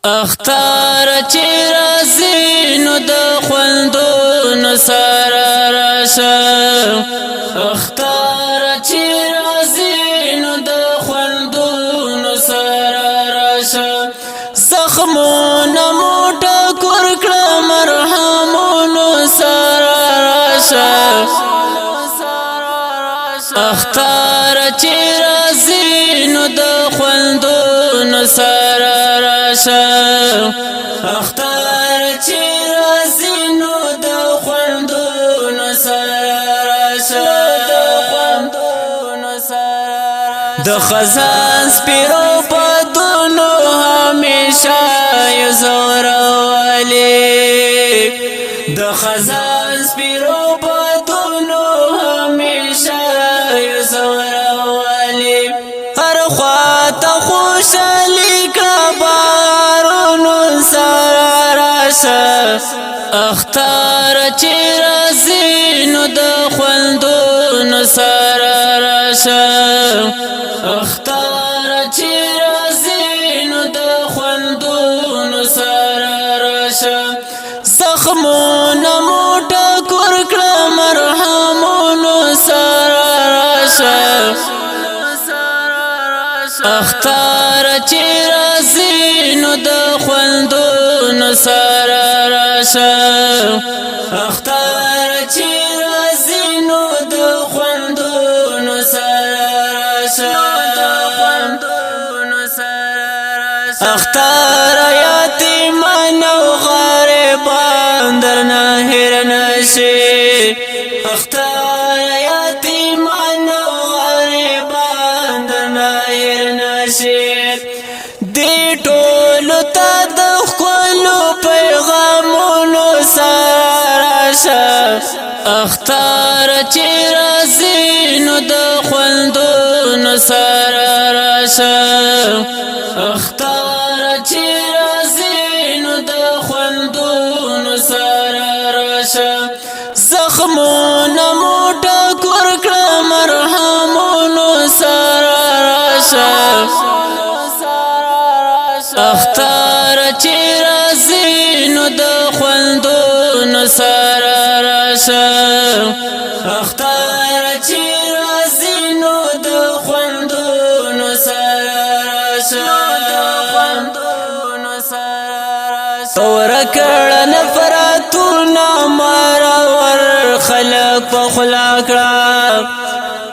اختار چې راځي نو د خوندونو سره راشه اختار چې راځي نو د خوندونو سره راشه زخمونه مو ټکور کړه مرهمونو سره راشه اختار چې راځي نو د خوندونو سره اختار چې راځي نو د خوندونو سره د خزان سپیرو پدونو همیشه یو زوروالی د خزان سپیرو پدونو همیشه یو زوروالی هر خواته خوشالی اختار چې راځي نو د خوندونو سره راشه اختار چې راځي نو د خوندونو سره راشه زخمونه مو ټکور کړه مرهمونو سره راشه اختار چې راځي نو د خوندونو سره اختار چې راځي نو د خوندونو سره اختار یتیمان او غریبان درنه هیر نشي اختار یتیمان او غریبان درنه هیر نشي دی ټولو ته د خپلو پیغامونو اختار چې راځي نو د خوندونو سره راشه اختار چې راځي نو د خوندونو سره راشه زخمونه مو ټکور کړه مرهمونو سره راشه اختار چې راځي نو د خوندونو سره اختار چې راځي نو د خوندونو سره تور کړه نفرتونه مرور خلق په خلا کړه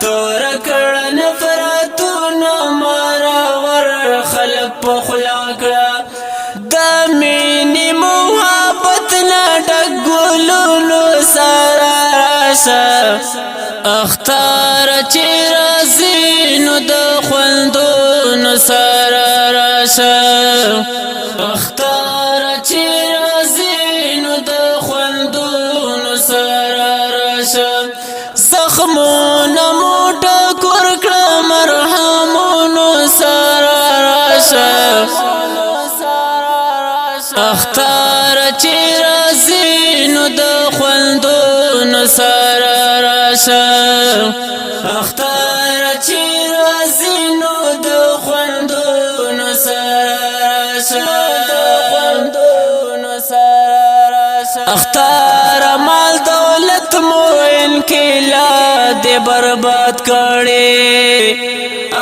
تور کړه نفرتونه مرور خلق په خلا کړه د مینې محبت نه ډک ګلونو سره اختار چې راځي نو د خوندونو سره راشه اختار چې راځي نو د خوندونو سره راشه زخمونه مو ټکور کړه مرهمونو سره راشه اختار چې راځي نو د خوندونو سره اختار چې راځي نو د خوندونو سره اختار مال دولت مو انقلاب دې برباد کړي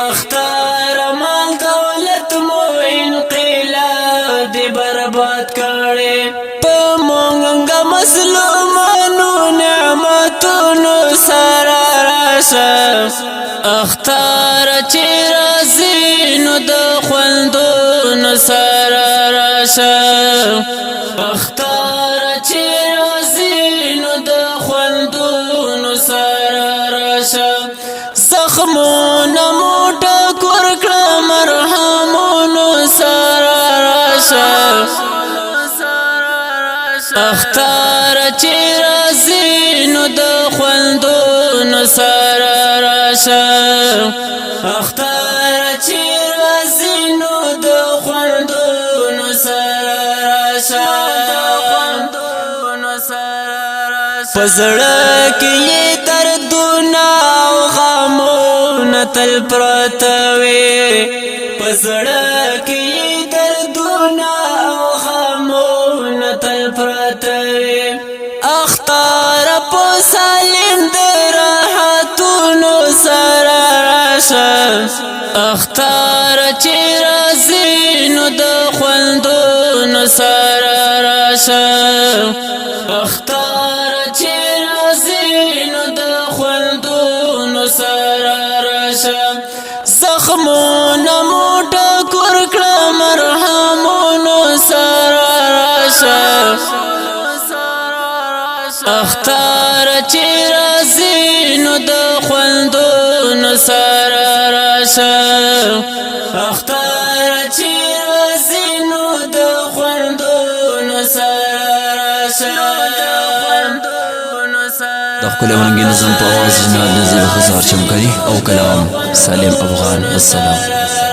اختار مال دولت مو انقلاب دې برباد کړي په مونږ مظلومانو نعمتونو سره اختار چې راځي نو د خوندونو سره راشه اختار چې راځي نو د خوندونو سره راشه زخمونه مو ټکور کړه مرهمونو سره راشه اختار چې راځي نو د خوندونو سره اختار چې راځي نو د خوندونو سره پزړه کې دردونه او غمونه تل پراته وي پزړه کې دردونه اختار چې راځي نو د خوندونو سره راشه اختار چې راځي نو د خوندونو سره راشه زخمونه مو ټکور کړه مرهمونو سره راشه اختار چې راځي نو د خوندونو سره راشه اختار چې راځي نو د خوندونو سره راشه د ښکلي ونګي نظم په اواز جناب نظیر خزار چمکري او کلام سالم افغان. السلام.